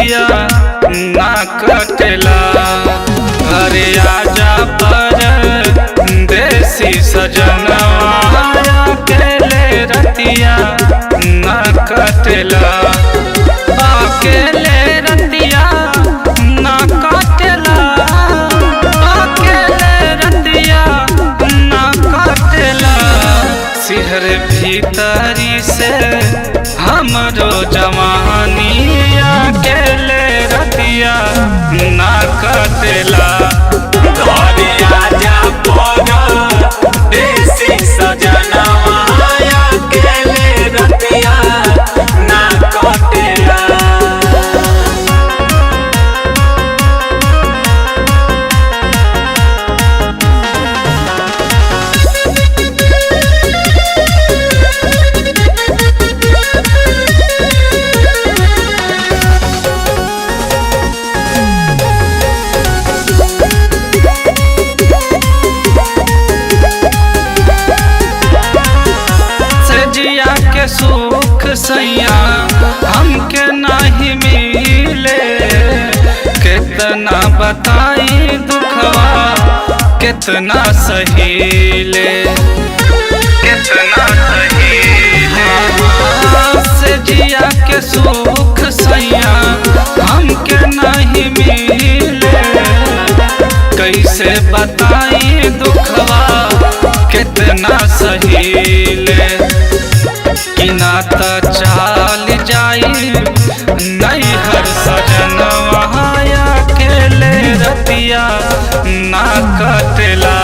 रतिया ना कटेला। अरे आजा परदेसी सजनवा अकेले रतिया ना कटेला। अकेले रतिया ना कटेला, अकेले रतिया ना कटेला। सिहर भीतरी से हमरो जवानी अकेले रतिया ना कटेला। घरे आजा परदेसी सजनवा अकेले रतिया ना कटेला। के सुख सैया हमके नहीं मिले। कितना बताई दुखवा कितना सहीले, कितना सहीले। से जिया के सुख सैया हमके नहीं मिले। कैसे बताई दुखवा कितना सहीले। कि ना त चाल जाई नैहर सजनवा अकेले रतिया ना कटेला।